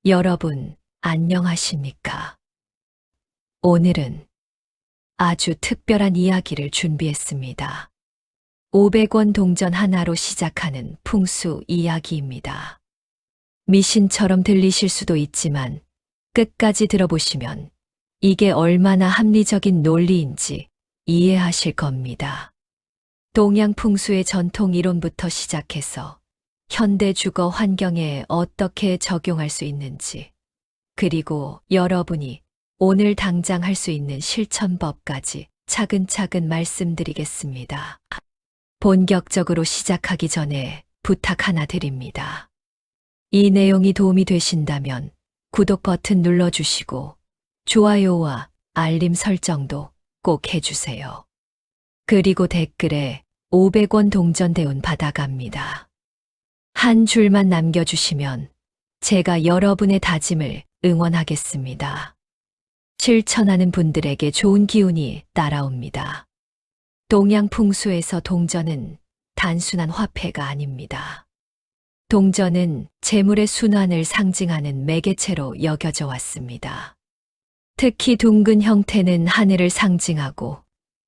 여러분, 안녕하십니까? 오늘은 아주 특별한 이야기를 준비했습니다. 500원 동전 하나로 시작하는 풍수 이야기입니다. 미신처럼 들리실 수도 있지만 끝까지 들어보시면 이게 얼마나 합리적인 논리인지 이해하실 겁니다. 동양 풍수의 전통 이론부터 시작해서 현대 주거 환경에 어떻게 적용할 수 있는지, 그리고 여러분이 오늘 당장 할 수 있는 실천법까지 차근차근 말씀드리겠습니다. 본격적으로 시작하기 전에 부탁 하나 드립니다. 이 내용이 도움이 되신다면 구독 버튼 눌러주시고 좋아요와 알림 설정도 꼭 해주세요. 그리고 댓글에 500원 동전 대운 받아갑니다. 한 줄만 남겨주시면 제가 여러분의 다짐을 응원하겠습니다. 실천하는 분들에게 좋은 기운이 따라옵니다. 동양 풍수에서 동전은 단순한 화폐가 아닙니다. 동전은 재물의 순환을 상징하는 매개체로 여겨져 왔습니다. 특히 둥근 형태는 하늘을 상징하고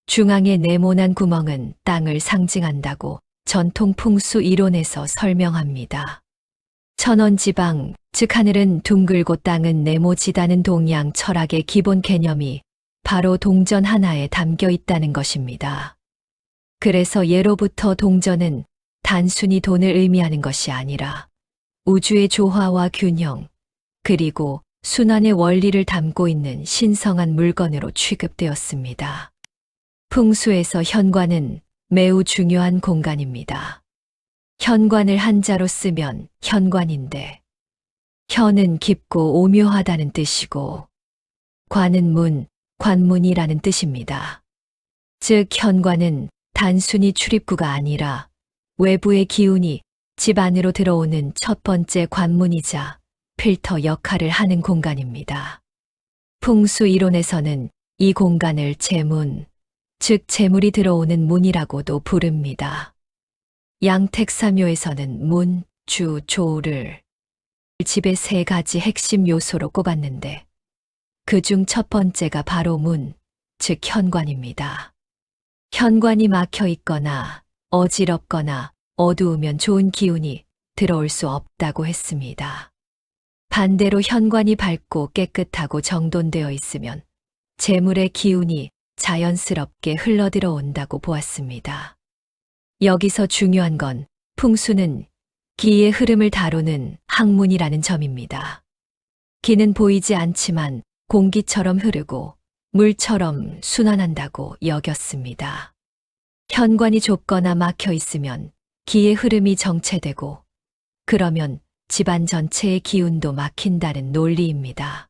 중앙의 네모난 구멍은 땅을 상징한다고 전통 풍수 이론에서 설명합니다. 천원지방, 즉 하늘은 둥글고 땅은 네모지다는 동양 철학의 기본 개념이 바로 동전 하나에 담겨 있다는 것입니다. 그래서 예로부터 동전은 단순히 돈을 의미하는 것이 아니라 우주의 조화와 균형, 그리고 순환의 원리를 담고 있는 신성한 물건으로 취급되었습니다. 풍수에서 현관은 매우 중요한 공간입니다. 현관을 한자로 쓰면 현관인데, 현은 깊고 오묘하다는 뜻이고, 관은 문, 관문이라는 뜻입니다. 즉, 현관은 단순히 출입구가 아니라 외부의 기운이 집 안으로 들어오는 첫 번째 관문이자 필터 역할을 하는 공간입니다. 풍수 이론에서는 이 공간을 재문, 즉 재물이 들어오는 문이라고도 부릅니다. 양택삼요에서는 문, 주, 조를 집의 세 가지 핵심 요소로 꼽았는데 그중 첫 번째가 바로 문, 즉 현관입니다. 현관이 막혀 있거나 어지럽거나 어두우면 좋은 기운이 들어올 수 없다고 했습니다. 반대로 현관이 밝고 깨끗하고 정돈되어 있으면 재물의 기운이 자연스럽게 흘러들어온다고 보았습니다. 여기서 중요한 건 풍수는 기의 흐름을 다루는 학문이라는 점입니다. 기는 보이지 않지만 공기처럼 흐르고 물처럼 순환한다고 여겼습니다. 현관이 좁거나 막혀 있으면 기의 흐름이 정체되고 그러면 집안 전체의 기운도 막힌다는 논리입니다.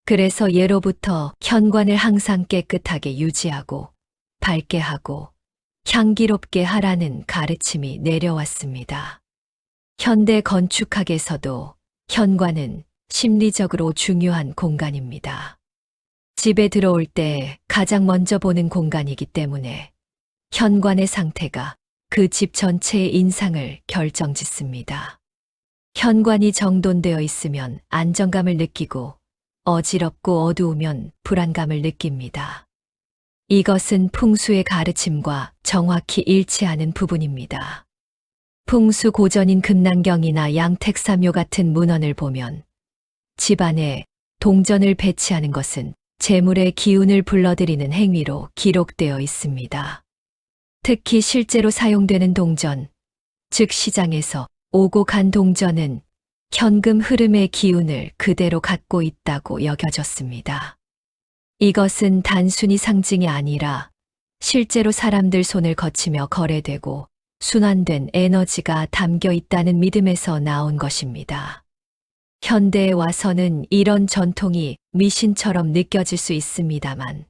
그래서 예로부터 현관을 항상 깨끗하게 유지하고 밝게 하고 향기롭게 하라는 가르침이 내려왔습니다. 현대 건축학에서도 현관은 심리적으로 중요한 공간입니다. 집에 들어올 때 가장 먼저 보는 공간이기 때문에 현관의 상태가 그 집 전체의 인상을 결정짓습니다. 현관이 정돈되어 있으면 안정감을 느끼고 어지럽고 어두우면 불안감을 느낍니다. 이것은 풍수의 가르침과 정확히 일치하는 부분입니다. 풍수 고전인 금난경이나 양택삼요 같은 문헌을 보면 집안에 동전을 배치하는 것은 재물의 기운을 불러들이는 행위로 기록되어 있습니다. 특히 실제로 사용되는 동전, 즉 시장에서 오고 간 동전은 현금 흐름의 기운을 그대로 갖고 있다고 여겨졌습니다. 이것은 단순히 상징이 아니라 실제로 사람들 손을 거치며 거래되고 순환된 에너지가 담겨 있다는 믿음에서 나온 것입니다. 현대에 와서는 이런 전통이 미신처럼 느껴질 수 있습니다만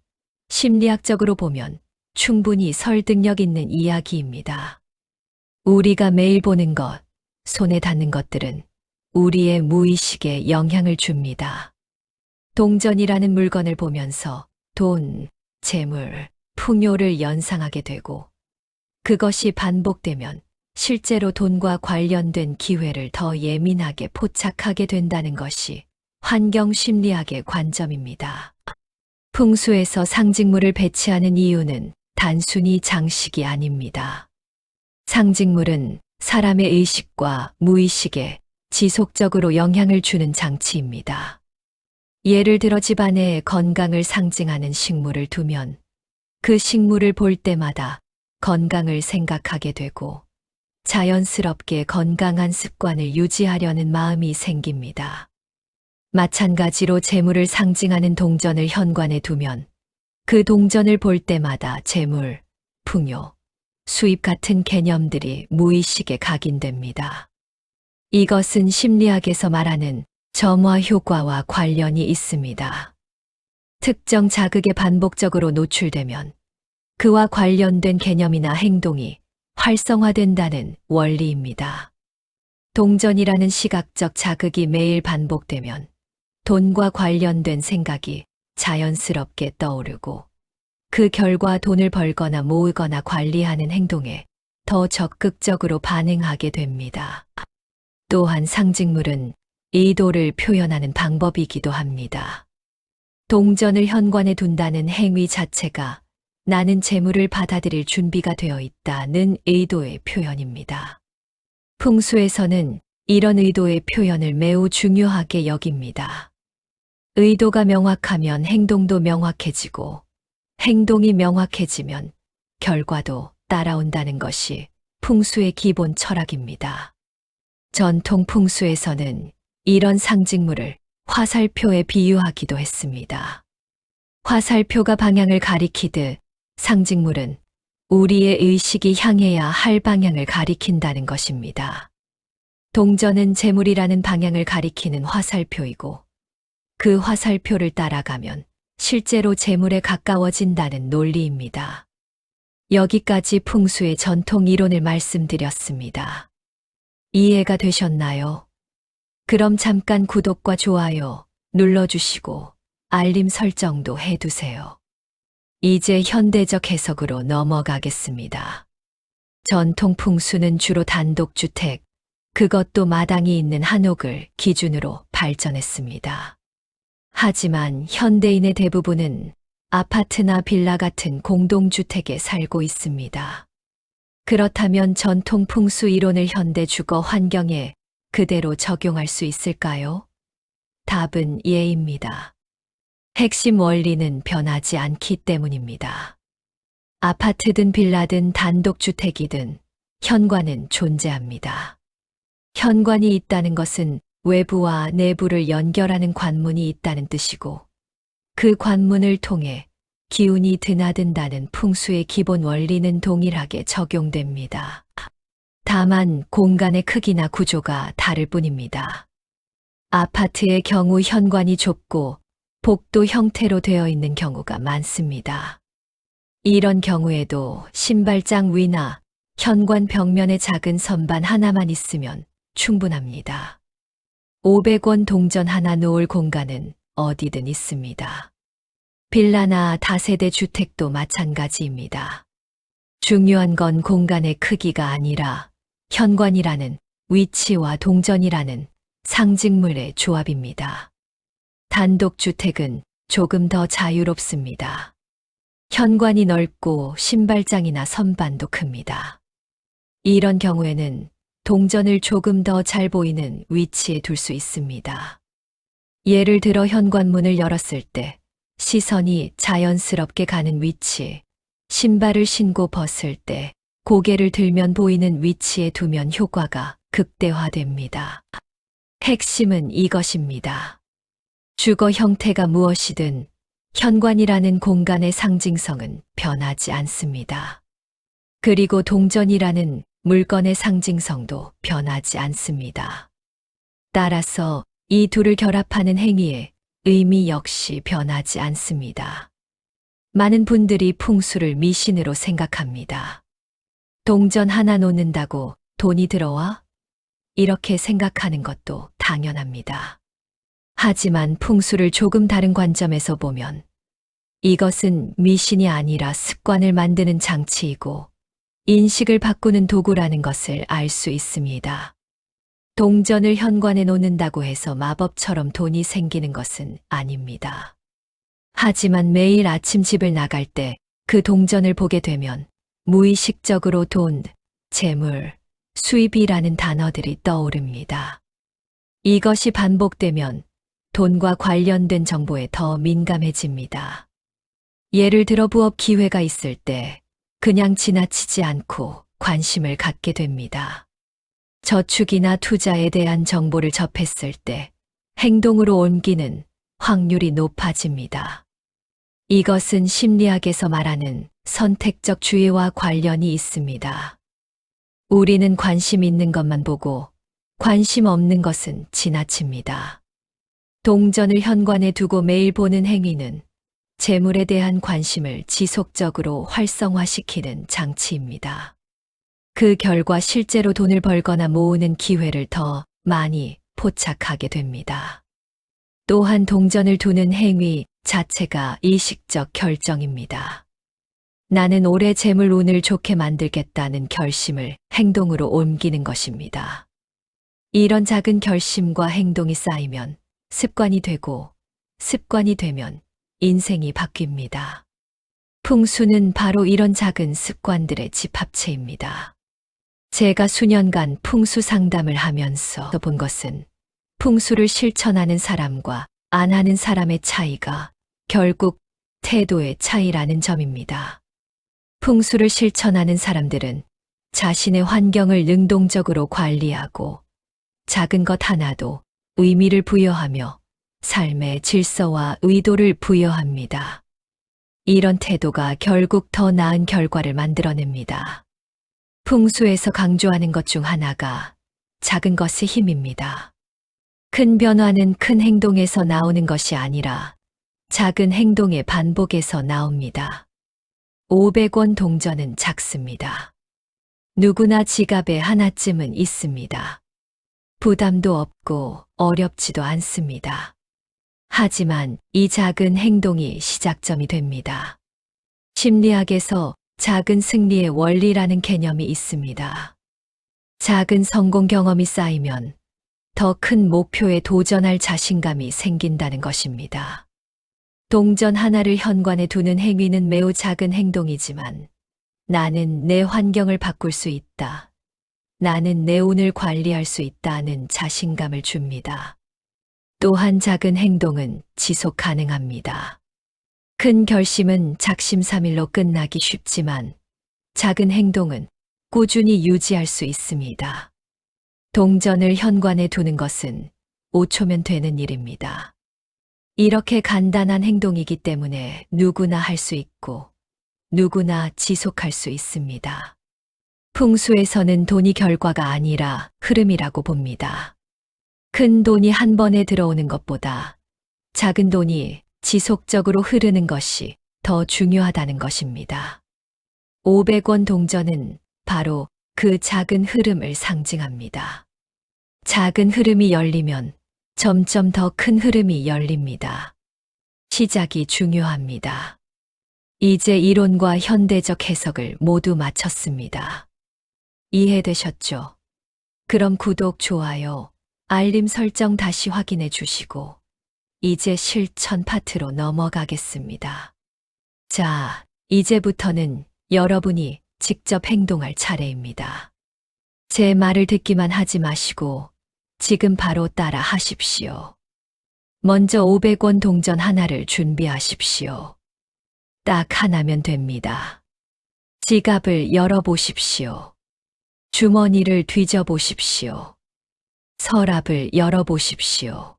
심리학적으로 보면 충분히 설득력 있는 이야기입니다. 우리가 매일 보는 것, 손에 닿는 것들은 우리의 무의식에 영향을 줍니다. 동전이라는 물건을 보면서 돈, 재물, 풍요를 연상하게 되고 그것이 반복되면 실제로 돈과 관련된 기회를 더 예민하게 포착하게 된다는 것이 환경 심리학의 관점입니다. 풍수에서 상징물을 배치하는 이유는 단순히 장식이 아닙니다. 상징물은 사람의 의식과 무의식에 지속적으로 영향을 주는 장치입니다. 예를 들어 집안에 건강을 상징하는 식물을 두면 그 식물을 볼 때마다 건강을 생각하게 되고 자연스럽게 건강한 습관을 유지하려는 마음이 생깁니다. 마찬가지로 재물을 상징하는 동전을 현관에 두면 그 동전을 볼 때마다 재물, 풍요, 수입 같은 개념들이 무의식에 각인됩니다. 이것은 심리학에서 말하는 점화 효과와 관련이 있습니다. 특정 자극에 반복적으로 노출되면 그와 관련된 개념이나 행동이 활성화된다는 원리입니다. 동전이라는 시각적 자극이 매일 반복되면 돈과 관련된 생각이 자연스럽게 떠오르고 그 결과 돈을 벌거나 모으거나 관리하는 행동에 더 적극적으로 반응하게 됩니다. 또한 상징물은 의도를 표현하는 방법이기도 합니다. 동전을 현관에 둔다는 행위 자체가 나는 재물을 받아들일 준비가 되어 있다는 의도의 표현입니다. 풍수에서는 이런 의도의 표현을 매우 중요하게 여깁니다. 의도가 명확하면 행동도 명확해지고 행동이 명확해지면 결과도 따라온다는 것이 풍수의 기본 철학입니다. 전통 풍수에서는 이런 상징물을 화살표에 비유하기도 했습니다. 화살표가 방향을 가리키듯 상징물은 우리의 의식이 향해야 할 방향을 가리킨다는 것입니다. 동전은 재물이라는 방향을 가리키는 화살표이고 그 화살표를 따라가면 실제로 재물에 가까워진다는 논리입니다. 여기까지 풍수의 전통 이론을 말씀드렸습니다. 이해가 되셨나요? 그럼 잠깐 구독과 좋아요 눌러주시고 알림 설정도 해두세요. 이제 현대적 해석으로 넘어가겠습니다. 전통 풍수는 주로 단독주택, 그것도 마당이 있는 한옥을 기준으로 발전했습니다. 하지만 현대인의 대부분은 아파트나 빌라 같은 공동주택에 살고 있습니다. 그렇다면 전통 풍수 이론을 현대 주거 환경에 그대로 적용할 수 있을까요? 답은 예입니다. 핵심 원리는 변하지 않기 때문입니다. 아파트든 빌라든 단독주택이든 현관은 존재합니다. 현관이 있다는 것은 외부와 내부를 연결하는 관문이 있다는 뜻이고 그 관문을 통해 기운이 드나든다는 풍수의 기본 원리는 동일하게 적용됩니다. 다만 공간의 크기나 구조가 다를 뿐입니다. 아파트의 경우 현관이 좁고 복도 형태로 되어 있는 경우가 많습니다. 이런 경우에도 신발장 위나 현관 벽면에 작은 선반 하나만 있으면 충분합니다. 500원 동전 하나 놓을 공간은 어디든 있습니다. 빌라나 다세대 주택도 마찬가지입니다. 중요한 건 공간의 크기가 아니라 현관이라는 위치와 동전이라는 상징물의 조합입니다. 단독주택은 조금 더 자유롭습니다. 현관이 넓고 신발장이나 선반도 큽니다. 이런 경우에는 동전을 조금 더 잘 보이는 위치에 둘 수 있습니다. 예를 들어 현관문을 열었을 때 시선이 자연스럽게 가는 위치, 신발을 신고 벗을 때 고개를 들면 보이는 위치에 두면 효과가 극대화됩니다. 핵심은 이것입니다. 주거 형태가 무엇이든 현관이라는 공간의 상징성은 변하지 않습니다. 그리고 동전이라는 물건의 상징성도 변하지 않습니다. 따라서 이 둘을 결합하는 행위의 의미 역시 변하지 않습니다. 많은 분들이 풍수를 미신으로 생각합니다. 동전 하나 놓는다고 돈이 들어와? 이렇게 생각하는 것도 당연합니다. 하지만 풍수를 조금 다른 관점에서 보면 이것은 미신이 아니라 습관을 만드는 장치이고 인식을 바꾸는 도구라는 것을 알 수 있습니다. 동전을 현관에 놓는다고 해서 마법처럼 돈이 생기는 것은 아닙니다. 하지만 매일 아침 집을 나갈 때 그 동전을 보게 되면 무의식적으로 돈, 재물, 수입이라는 단어들이 떠오릅니다. 이것이 반복되면 돈과 관련된 정보에 더 민감해집니다. 예를 들어 부업 기회가 있을 때 그냥 지나치지 않고 관심을 갖게 됩니다. 저축이나 투자에 대한 정보를 접했을 때 행동으로 옮기는 확률이 높아집니다. 이것은 심리학에서 말하는 선택적 주의와 관련이 있습니다. 우리는 관심 있는 것만 보고 관심 없는 것은 지나칩니다. 동전을 현관에 두고 매일 보는 행위는 재물에 대한 관심을 지속적으로 활성화시키는 장치입니다. 그 결과 실제로 돈을 벌거나 모으는 기회를 더 많이 포착하게 됩니다. 또한 동전을 두는 행위 자체가 의식적 결정입니다. 나는 올해 재물 운을 좋게 만들겠다는 결심을 행동으로 옮기는 것입니다. 이런 작은 결심과 행동이 쌓이면 습관이 되고 습관이 되면 인생이 바뀝니다. 풍수는 바로 이런 작은 습관들의 집합체입니다. 제가 수년간 풍수 상담을 하면서 본 것은 풍수를 실천하는 사람과 안 하는 사람의 차이가 결국 태도의 차이라는 점입니다. 풍수를 실천하는 사람들은 자신의 환경을 능동적으로 관리하고 작은 것 하나도 의미를 부여하며 삶의 질서와 의도를 부여합니다. 이런 태도가 결국 더 나은 결과를 만들어냅니다. 풍수에서 강조하는 것 중 하나가 작은 것의 힘입니다. 큰 변화는 큰 행동에서 나오는 것이 아니라 작은 행동의 반복에서 나옵니다. 500원 동전은 작습니다. 누구나 지갑에 하나쯤은 있습니다. 부담도 없고 어렵지도 않습니다. 하지만 이 작은 행동이 시작점이 됩니다. 심리학에서 작은 승리의 원리라는 개념이 있습니다. 작은 성공 경험이 쌓이면 더 큰 목표에 도전할 자신감이 생긴다는 것입니다. 동전 하나를 현관에 두는 행위는 매우 작은 행동이지만 나는 내 환경을 바꿀 수 있다. 나는 내 운을 관리할 수 있다는 자신감을 줍니다. 또한 작은 행동은 지속 가능합니다. 큰 결심은 작심삼일로 끝나기 쉽지만 작은 행동은 꾸준히 유지할 수 있습니다. 동전을 현관에 두는 것은 5초면 되는 일입니다. 이렇게 간단한 행동이기 때문에 누구나 할 수 있고 누구나 지속할 수 있습니다. 풍수에서는 돈이 결과가 아니라 흐름이라고 봅니다. 큰 돈이 한 번에 들어오는 것보다 작은 돈이 지속적으로 흐르는 것이 더 중요하다는 것입니다. 500원 동전은 바로 그 작은 흐름을 상징합니다. 작은 흐름이 열리면 점점 더 큰 흐름이 열립니다. 시작이 중요합니다. 이제 이론과 현대적 해석을 모두 마쳤습니다. 이해되셨죠? 그럼 구독, 좋아요, 알림 설정 다시 확인해 주시고 이제 실천 파트로 넘어가겠습니다. 자, 이제부터는 여러분이 직접 행동할 차례입니다. 제 말을 듣기만 하지 마시고 지금 바로 따라 하십시오. 먼저 500원 동전 하나를 준비하십시오. 딱 하나면 됩니다. 지갑을 열어보십시오. 주머니를 뒤져보십시오. 서랍을 열어보십시오.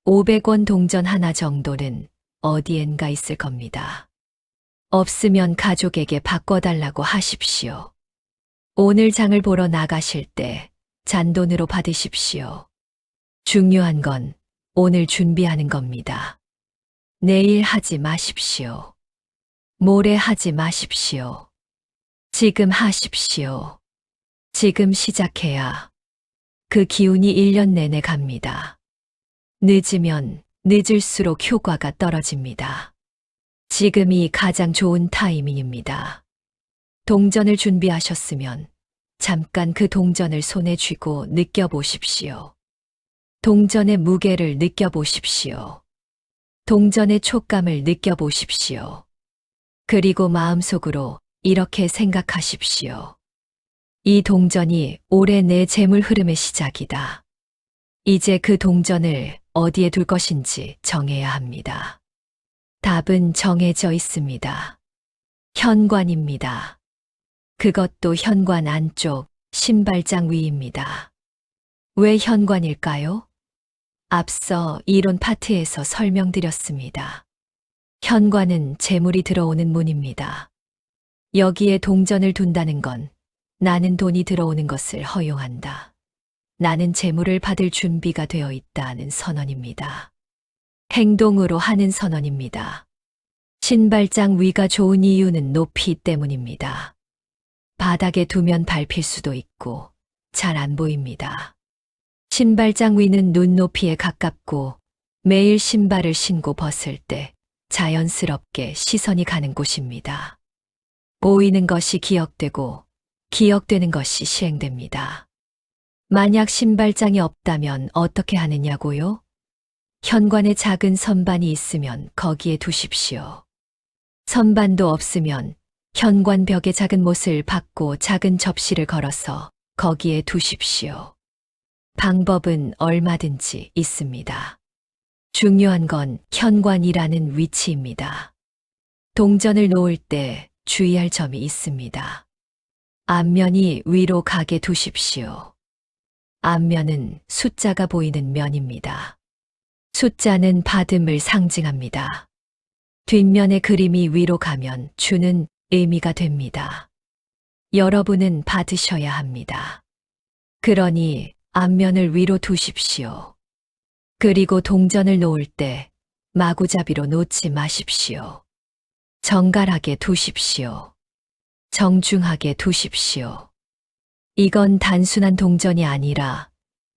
500원 동전 하나 정도는 어디엔가 있을 겁니다. 없으면 가족에게 바꿔달라고 하십시오. 오늘 장을 보러 나가실 때 잔돈으로 받으십시오. 중요한 건 오늘 준비하는 겁니다. 내일 하지 마십시오. 모레 하지 마십시오. 지금 하십시오. 지금 시작해야 그 기운이 1년 내내 갑니다. 늦으면 늦을수록 효과가 떨어집니다. 지금이 가장 좋은 타이밍입니다. 동전을 준비하셨으면 잠깐 그 동전을 손에 쥐고 느껴보십시오. 동전의 무게를 느껴보십시오. 동전의 촉감을 느껴보십시오. 그리고 마음속으로 이렇게 생각하십시오. 이 동전이 올해 내 재물 흐름의 시작이다. 이제 그 동전을 어디에 둘 것인지 정해야 합니다. 답은 정해져 있습니다. 현관입니다. 그것도 현관 안쪽 신발장 위입니다. 왜 현관일까요? 앞서 이론 파트에서 설명드렸습니다. 현관은 재물이 들어오는 문입니다. 여기에 동전을 둔다는 건 나는 돈이 들어오는 것을 허용한다. 나는 재물을 받을 준비가 되어 있다는 선언입니다. 행동으로 하는 선언입니다. 신발장 위가 좋은 이유는 높이 때문입니다. 바닥에 두면 밟힐 수도 있고 잘 안 보입니다. 신발장 위는 눈높이에 가깝고 매일 신발을 신고 벗을 때 자연스럽게 시선이 가는 곳입니다. 보이는 것이 기억되고 기억되는 것이 시행됩니다. 만약 신발장이 없다면 어떻게 하느냐고요? 현관에 작은 선반이 있으면 거기에 두십시오. 선반도 없으면 현관 벽에 작은 못을 박고 작은 접시를 걸어서 거기에 두십시오. 방법은 얼마든지 있습니다. 중요한 건 현관이라는 위치입니다. 동전을 놓을 때 주의할 점이 있습니다. 앞면이 위로 가게 두십시오. 앞면은 숫자가 보이는 면입니다. 숫자는 받음을 상징합니다. 뒷면의 그림이 위로 가면 주는 의미가 됩니다. 여러분은 받으셔야 합니다. 그러니 앞면을 위로 두십시오. 그리고 동전을 놓을 때 마구잡이로 놓지 마십시오. 정갈하게 두십시오. 정중하게 두십시오. 이건 단순한 동전이 아니라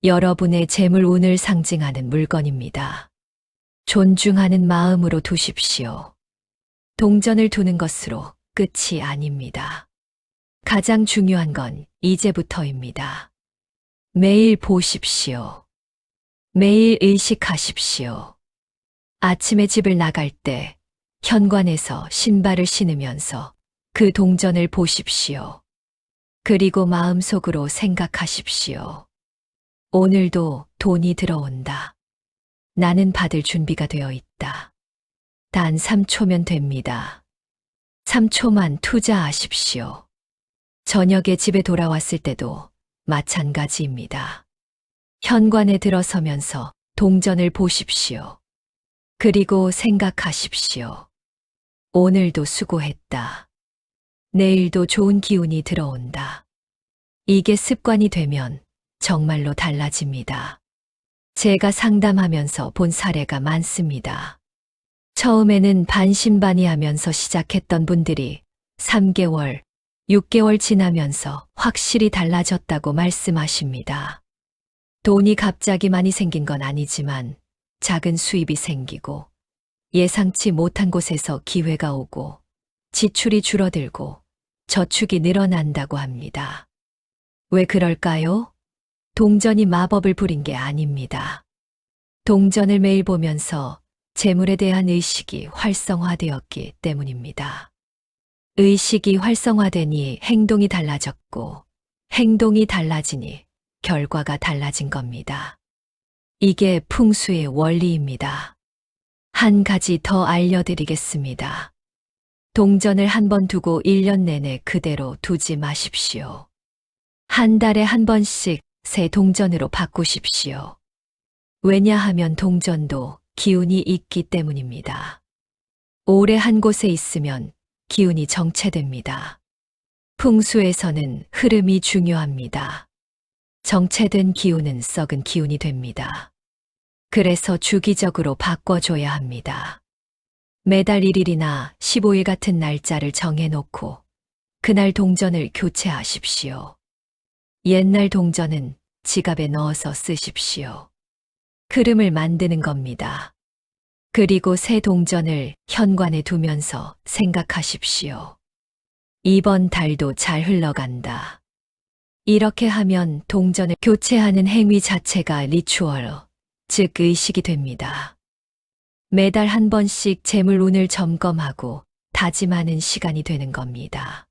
여러분의 재물운을 상징하는 물건입니다. 존중하는 마음으로 두십시오. 동전을 두는 것으로 끝이 아닙니다. 가장 중요한 건 이제부터입니다. 매일 보십시오. 매일 의식하십시오. 아침에 집을 나갈 때 현관에서 신발을 신으면서 그 동전을 보십시오. 그리고 마음속으로 생각하십시오. 오늘도 돈이 들어온다. 나는 받을 준비가 되어 있다. 단 3초면 됩니다. 3초만 투자하십시오. 저녁에 집에 돌아왔을 때도 마찬가지입니다. 현관에 들어서면서 동전을 보십시오. 그리고 생각하십시오. 오늘도 수고했다. 내일도 좋은 기운이 들어온다. 이게 습관이 되면 정말로 달라집니다. 제가 상담하면서 본 사례가 많습니다. 처음에는 반신반의하면서 시작했던 분들이 3개월, 6개월 지나면서 확실히 달라졌다고 말씀하십니다. 돈이 갑자기 많이 생긴 건 아니지만 작은 수입이 생기고 예상치 못한 곳에서 기회가 오고 지출이 줄어들고 저축이 늘어난다고 합니다. 왜 그럴까요? 동전이 마법을 부린 게 아닙니다. 동전을 매일 보면서 재물에 대한 의식이 활성화되었기 때문입니다. 의식이 활성화되니 행동이 달라졌고 행동이 달라지니 결과가 달라진 겁니다. 이게 풍수의 원리입니다. 한 가지 더 알려드리겠습니다. 동전을 한 번 두고 1년 내내 그대로 두지 마십시오. 한 달에 한 번씩 새 동전으로 바꾸십시오. 왜냐하면 동전도 기운이 있기 때문입니다. 오래 한 곳에 있으면 기운이 정체됩니다. 풍수에서는 흐름이 중요합니다. 정체된 기운은 썩은 기운이 됩니다. 그래서 주기적으로 바꿔줘야 합니다. 매달 1일이나 15일 같은 날짜를 정해놓고 그날 동전을 교체하십시오. 옛날 동전은 지갑에 넣어서 쓰십시오. 흐름을 만드는 겁니다. 그리고 새 동전을 현관에 두면서 생각하십시오. 이번 달도 잘 흘러간다. 이렇게 하면 동전을 교체하는 행위 자체가 리추얼, 즉 의식이 됩니다. 매달 한 번씩 재물 운을 점검하고 다짐하는 시간이 되는 겁니다.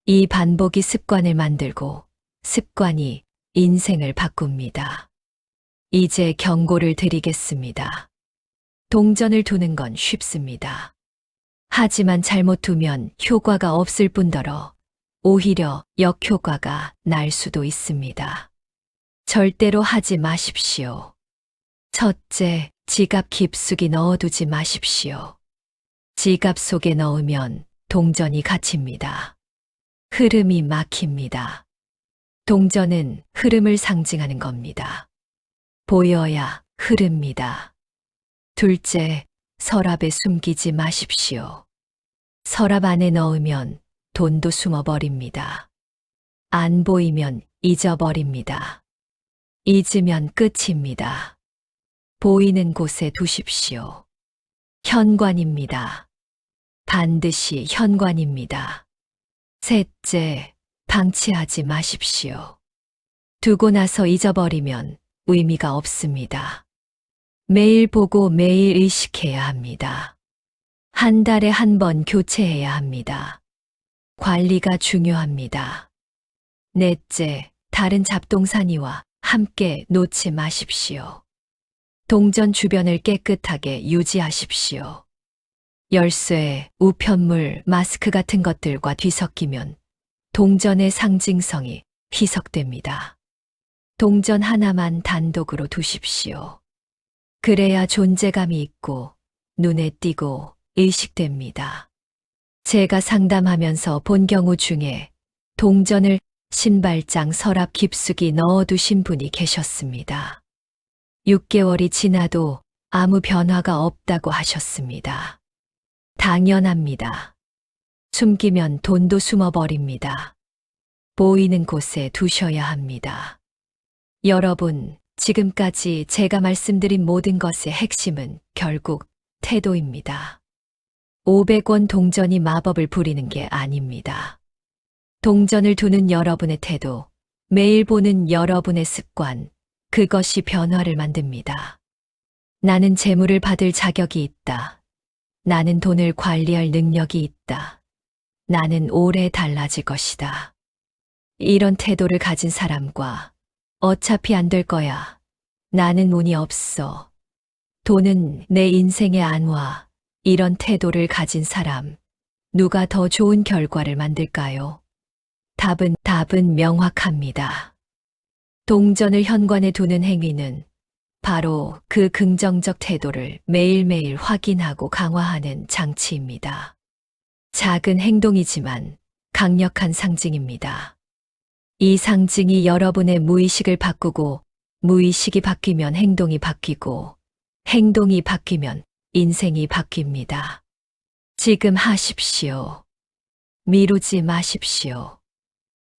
이 반복이 습관을 만들고 습관이 인생을 바꿉니다. 이제 경고를 드리겠습니다. 동전을 두는 건 쉽습니다. 하지만 잘못 두면 효과가 없을 뿐더러 오히려 역효과가 날 수도 있습니다. 절대로 하지 마십시오. 첫째, 지갑 깊숙이 넣어두지 마십시오. 지갑 속에 넣으면 동전이 갇힙니다. 흐름이 막힙니다. 동전은 흐름을 상징하는 겁니다. 보여야 흐릅니다. 둘째, 서랍에 숨기지 마십시오. 서랍 안에 넣으면 돈도 숨어버립니다. 안 보이면 잊어버립니다. 잊으면 끝입니다. 보이는 곳에 두십시오. 현관입니다. 반드시 현관입니다. 셋째, 방치하지 마십시오. 두고 나서 잊어버리면 의미가 없습니다. 매일 보고 매일 의식해야 합니다. 한 달에 한 번 교체해야 합니다. 관리가 중요합니다. 넷째, 다른 잡동사니와 함께 놓지 마십시오. 동전 주변을 깨끗하게 유지하십시오. 열쇠, 우편물, 마스크 같은 것들과 뒤섞이면 동전의 상징성이 희석됩니다. 동전 하나만 단독으로 두십시오. 그래야 존재감이 있고 눈에 띄고 의식됩니다. 제가 상담하면서 본 경우 중에 동전을 신발장 서랍 깊숙이 넣어두신 분이 계셨습니다. 6개월이 지나도 아무 변화가 없다고 하셨습니다. 당연합니다. 숨기면 돈도 숨어버립니다. 보이는 곳에 두셔야 합니다. 여러분, 지금까지 제가 말씀드린 모든 것의 핵심은 결국 태도입니다. 500원 동전이 마법을 부리는 게 아닙니다. 동전을 두는 여러분의 태도, 매일 보는 여러분의 습관, 그것이 변화를 만듭니다. 나는 재물을 받을 자격이 있다. 나는 돈을 관리할 능력이 있다. 나는 오래 달라질 것이다. 이런 태도를 가진 사람과 어차피 안 될 거야. 나는 운이 없어. 돈은 내 인생에 안 와. 이런 태도를 가진 사람, 누가 더 좋은 결과를 만들까요? 답은 명확합니다. 동전을 현관에 두는 행위는 바로 그 긍정적 태도를 매일매일 확인하고 강화하는 장치입니다. 작은 행동이지만 강력한 상징입니다. 이 상징이 여러분의 무의식을 바꾸고 무의식이 바뀌면 행동이 바뀌고 행동이 바뀌면 인생이 바뀝니다. 지금 하십시오. 미루지 마십시오.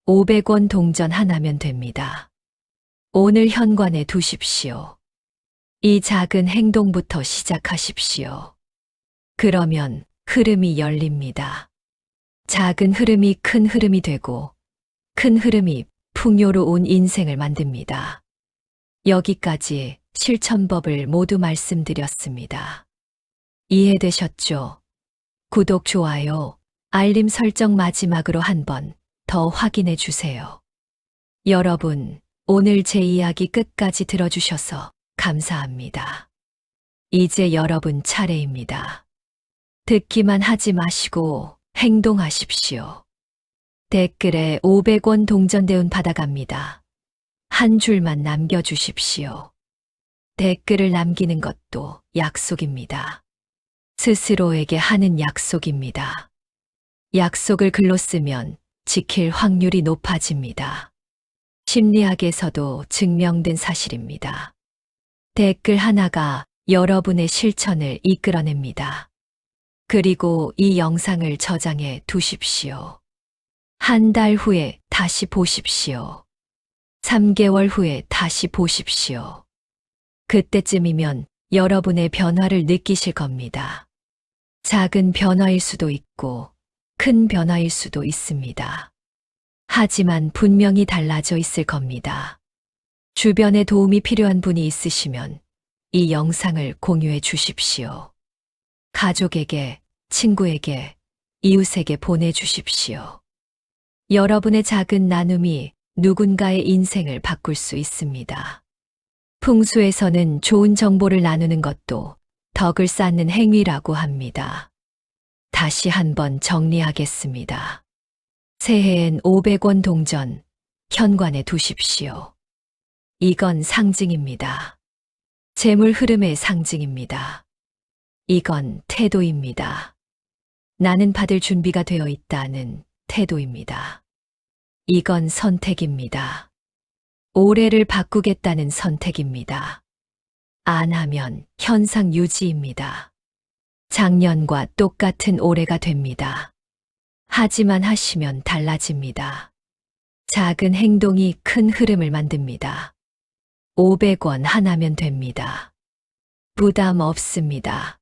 500원 동전 하나면 됩니다. 오늘 현관에 두십시오. 이 작은 행동부터 시작하십시오. 그러면 흐름이 열립니다. 작은 흐름이 큰 흐름이 되고 큰 흐름이 풍요로운 인생을 만듭니다. 여기까지 실천법을 모두 말씀드렸습니다. 이해되셨죠? 구독, 좋아요, 알림 설정 마지막으로 한번 더 확인해 주세요. 여러분, 오늘 제 이야기 끝까지 들어주셔서 감사합니다. 이제 여러분 차례입니다. 듣기만 하지 마시고 행동하십시오. 댓글에 500원 동전대운 받아갑니다. 한 줄만 남겨주십시오. 댓글을 남기는 것도 약속입니다. 스스로에게 하는 약속입니다. 약속을 글로 쓰면 지킬 확률이 높아집니다. 심리학에서도 증명된 사실입니다. 댓글 하나가 여러분의 실천을 이끌어냅니다. 그리고 이 영상을 저장해 두십시오. 한 달 후에 다시 보십시오. 3개월 후에 다시 보십시오. 그때쯤이면 여러분의 변화를 느끼실 겁니다. 작은 변화일 수도 있고 큰 변화일 수도 있습니다. 하지만 분명히 달라져 있을 겁니다. 주변에 도움이 필요한 분이 있으시면 이 영상을 공유해 주십시오. 가족에게, 친구에게, 이웃에게 보내주십시오. 여러분의 작은 나눔이 누군가의 인생을 바꿀 수 있습니다. 풍수에서는 좋은 정보를 나누는 것도 덕을 쌓는 행위라고 합니다. 다시 한번 정리하겠습니다. 새해엔 500원 동전 현관에 두십시오. 이건 상징입니다. 재물 흐름의 상징입니다. 이건 태도입니다. 나는 받을 준비가 되어 있다는 태도입니다. 이건 선택입니다. 올해를 바꾸겠다는 선택입니다. 안 하면 현상 유지입니다. 작년과 똑같은 올해가 됩니다. 하지만 하시면 달라집니다. 작은 행동이 큰 흐름을 만듭니다. 500원 하나면 됩니다. 부담 없습니다.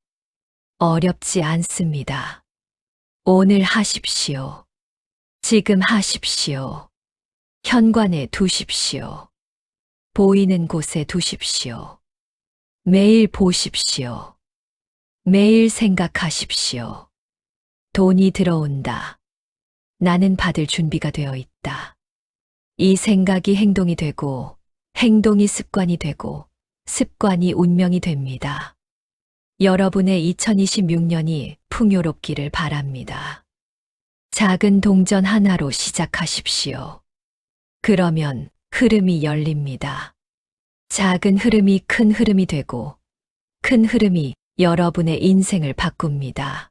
어렵지 않습니다. 오늘 하십시오. 지금 하십시오. 현관에 두십시오. 보이는 곳에 두십시오. 매일 보십시오. 매일 생각하십시오. 돈이 들어온다. 나는 받을 준비가 되어 있다. 이 생각이 행동이 되고, 행동이 습관이 되고, 습관이 운명이 됩니다. 여러분의 2026년이 풍요롭기를 바랍니다. 작은 동전 하나로 시작하십시오. 그러면 흐름이 열립니다. 작은 흐름이 큰 흐름이 되고, 큰 흐름이 여러분의 인생을 바꿉니다.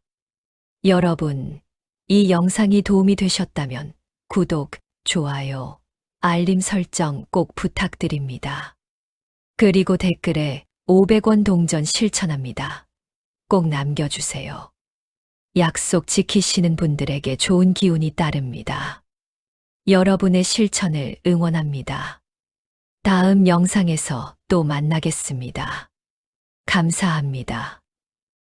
여러분, 이 영상이 도움이 되셨다면 구독, 좋아요, 알림 설정 꼭 부탁드립니다. 그리고 댓글에 500원 동전 실천합니다. 꼭 남겨주세요. 약속 지키시는 분들에게 좋은 기운이 따릅니다. 여러분의 실천을 응원합니다. 다음 영상에서 또 만나겠습니다. 감사합니다.